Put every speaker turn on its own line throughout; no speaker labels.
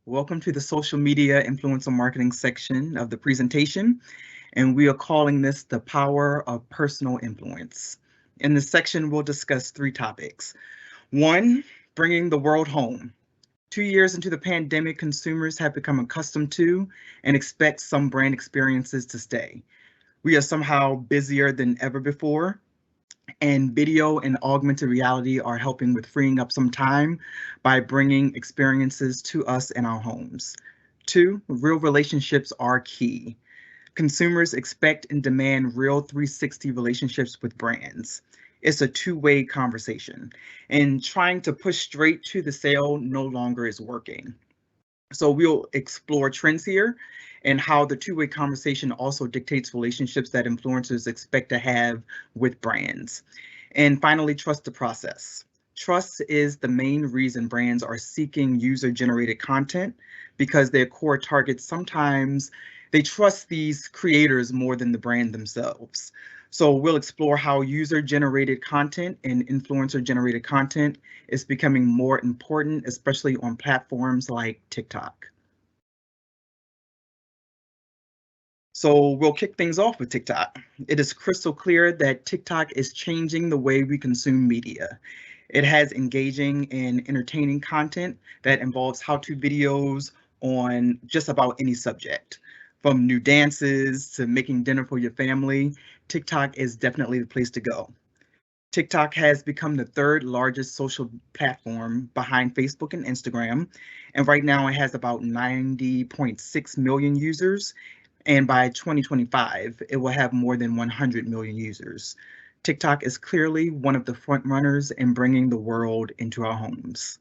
Welcome to the social media influencer marketing section of the presentation, and we are calling this the power of personal influence. In this section, we'll discuss three topics. One, bringing the world home. 2 years into the pandemic, consumers have become accustomed to and expect some brand experiences to stay. We are somehow busier than ever before, and video and augmented reality are helping with freeing up some time by bringing experiences to us in our homes. Two, real relationships are key. Consumers expect and demand real 360 relationships with brands. It's a two-way conversation, and trying to push straight to the sale no longer is working. So we'll explore trends here and how the two-way conversation also dictates relationships that influencers expect to have with brands. And finally, trust the process. Trust is the main reason brands are seeking user-generated content, because their core targets sometimes they trust these creators more than the brand themselves. So we'll explore how user-generated content and influencer-generated content is becoming more important, especially on platforms like TikTok. So we'll kick things off with TikTok. It is crystal clear that TikTok is changing the way we consume media. It has engaging and entertaining content that involves how-to videos on just about any subject. From new dances to making dinner for your family, TikTok is definitely the place to go. TikTok has become the third largest social platform behind Facebook and Instagram, and right now it has about 90.6 million users, and by 2025, it will have more than 100 million users. TikTok is clearly one of the front runners in bringing the world into our homes.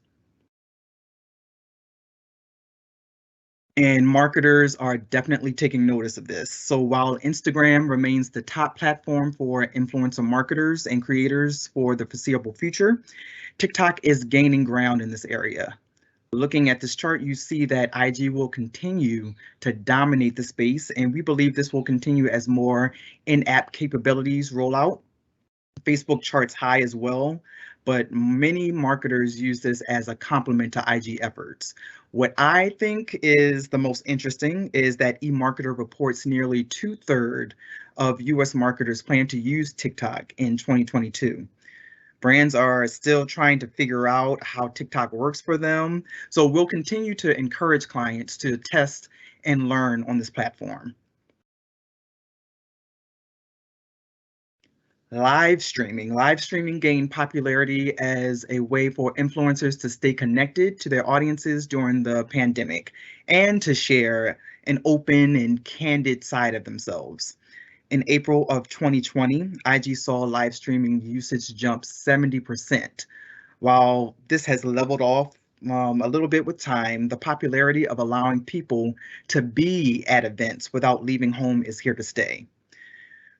And marketers are definitely taking notice of this. So while Instagram remains the top platform for influencer marketers and creators for the foreseeable future, TikTok is gaining ground in this area. Looking at this chart, you see that IG will continue to dominate the space, and we believe this will continue as more in-app capabilities roll out. Facebook charts high as well, but many marketers use this as a complement to IG efforts. What I think is the most interesting is that eMarketer reports nearly 2/3 of US marketers plan to use TikTok in 2022. Brands are still trying to figure out how TikTok works for them, so we'll continue to encourage clients to test and learn on this platform. Live streaming. Live streaming gained popularity as a way for influencers to stay connected to their audiences during the pandemic and to share an open and candid side of themselves. In April of 2020, IG saw live streaming usage jump 70%. While this has leveled off a little bit with time, the popularity of allowing people to be at events without leaving home is here to stay.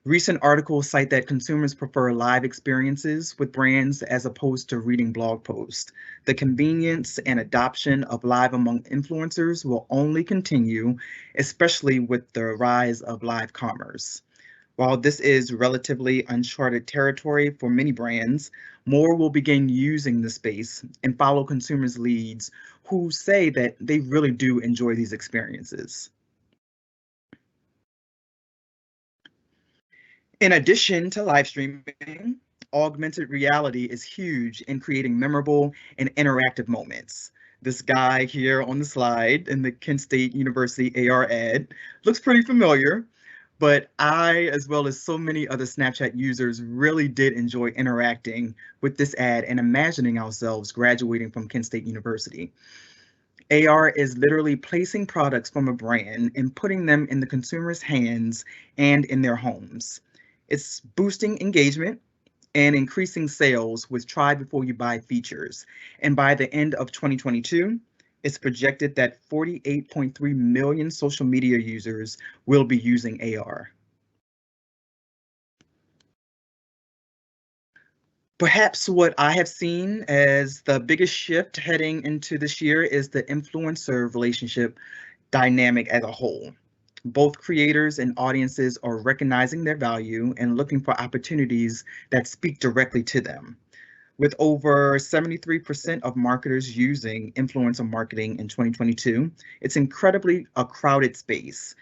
Recent articles cite that consumers prefer live experiences with brands as opposed to reading blog posts. The convenience and adoption of live among influencers will only continue, especially with the rise of live commerce. While this is relatively uncharted territory for many brands, more will begin using the space and follow consumers' leads who say that they really do enjoy these experiences. In addition to live streaming, augmented reality is huge in creating memorable and interactive moments. This guy here on the slide in the Kent State University AR ad looks pretty familiar, but I, as well as so many other Snapchat users, really did enjoy interacting with this ad and imagining ourselves graduating from Kent State University. AR is literally placing products from a brand and putting them in the consumer's hands and in their homes. It's boosting engagement and increasing sales with try before you buy features. And by the end of 2022, it's projected that 48.3 million social media users will be using AR. Perhaps what I have seen as the biggest shift heading into this year is the influencer relationship dynamic as a whole. Both creators and audiences are recognizing their value and looking for opportunities that speak directly to them. With over 73% of marketers using influencer marketing in 2022, it's incredibly a crowded space.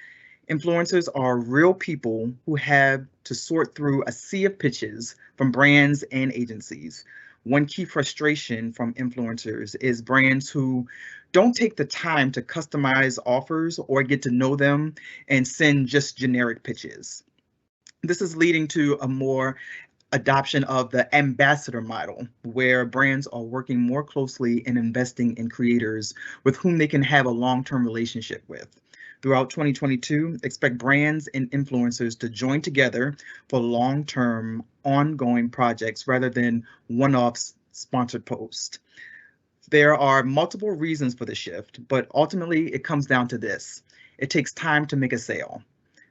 Influencers are real people who have to sort through a sea of pitches from brands and agencies. One key frustration from influencers is brands who don't take the time to customize offers or get to know them and send just generic pitches. This is leading to a more adoption of the ambassador model, where brands are working more closely and investing in creators with whom they can have a long-term relationship with. Throughout 2022, expect brands and influencers to join together for long-term, ongoing projects rather than one-off sponsored posts. There are multiple reasons for the shift, but ultimately it comes down to this. It takes time to make a sale.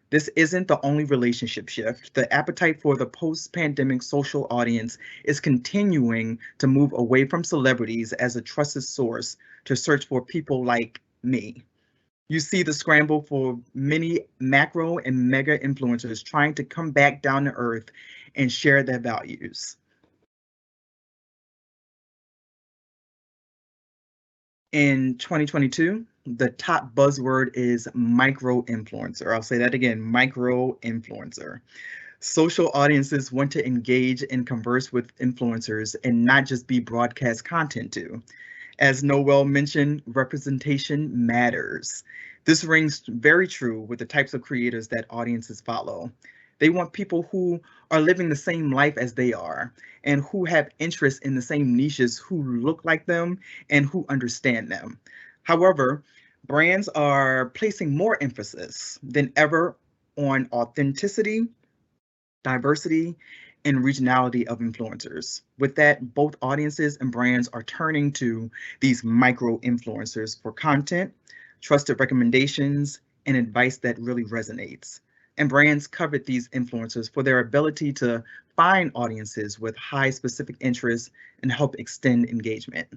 This isn't the only relationship shift. The appetite for the post-pandemic social audience is continuing to move away from celebrities as a trusted source to search for people like me. You see the scramble for many macro and mega influencers trying to come back down to earth and share their values. In 2022, the top buzzword is micro influencer. I'll say that again, micro influencer. Social audiences want to engage and converse with influencers and not just be broadcast content to. As Noel mentioned, representation matters. This rings very true with the types of creators that audiences follow. They want people who are living the same life as they are and who have interests in the same niches, who look like them and who understand them. However, brands are placing more emphasis than ever on authenticity, diversity, and regionality of influencers. With that, both audiences and brands are turning to these micro influencers for content, trusted recommendations, and advice that really resonates. And brands covet these influencers for their ability to find audiences with high specific interests and help extend engagement.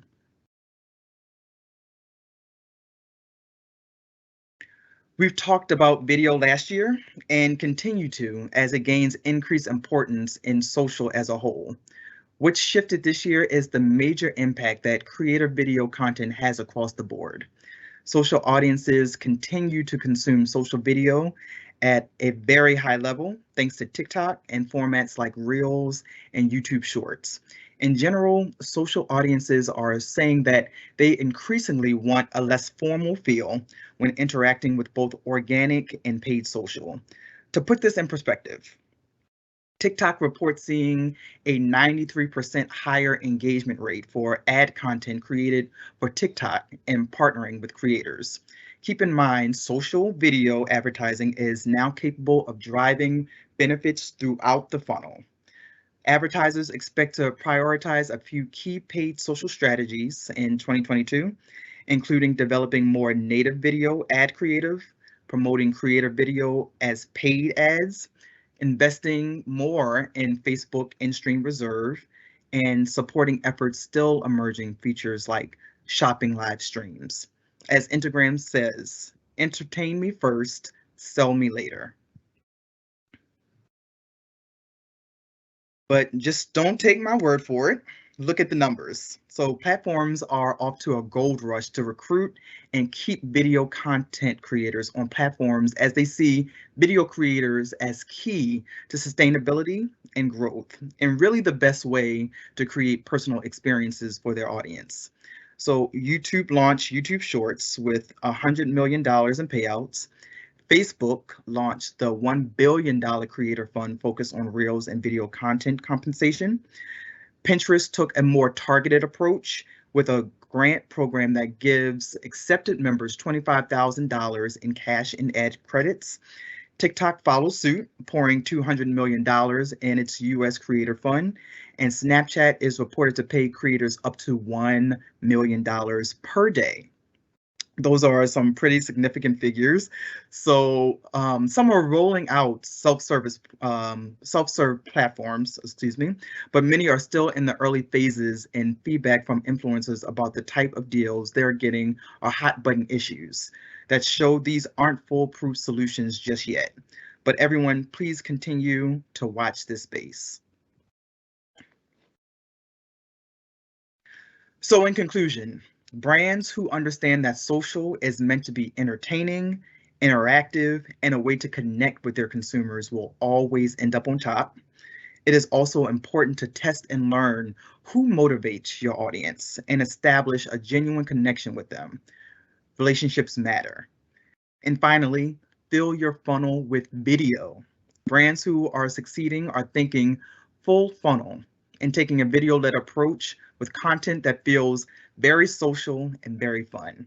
We've talked about video last year and continue to as it gains increased importance in social as a whole. What shifted this year is the major impact that creator video content has across the board. Social audiences continue to consume social video at a very high level, thanks to TikTok and formats like Reels and YouTube Shorts. In general, social audiences are saying that they increasingly want a less formal feel when interacting with both organic and paid social. To put this in perspective, TikTok reports seeing a 93% higher engagement rate for ad content created for TikTok and partnering with creators. Keep in mind, social video advertising is now capable of driving benefits throughout the funnel. Advertisers expect to prioritize a few key paid social strategies in 2022, including developing more native video ad creative, promoting creator video as paid ads, investing more in Facebook in-stream reserve, and supporting efforts still emerging features like shopping live streams. As Instagram says, entertain me first, sell me later. But just don't take my word for it. Look at the numbers. So platforms are off to a gold rush to recruit and keep video content creators on platforms as they see video creators as key to sustainability and growth, and really the best way to create personal experiences for their audience. So YouTube launched YouTube Shorts with $100 million in payouts. Facebook launched the $1 billion creator fund focused on Reels and video content compensation. Pinterest took a more targeted approach with a grant program that gives accepted members $25,000 in cash and ad credits. TikTok follows suit, pouring $200 million in its US creator fund, and Snapchat is reported to pay creators up to $1 million per day. Those are some pretty significant figures. So some are rolling out self-serve platforms, excuse me, but many are still in the early phases, and feedback from influencers about the type of deals they're getting are hot button issues that show these aren't foolproof solutions just yet. But everyone, please continue to watch this space. So in conclusion, brands who understand that social is meant to be entertaining, interactive, and a way to connect with their consumers will always end up on top. It is also important to test and learn who motivates your audience and establish a genuine connection with them. Relationships matter. And finally, fill your funnel with video. Brands who are succeeding are thinking full funnel and taking a video-led approach with content that feels very social and very fun.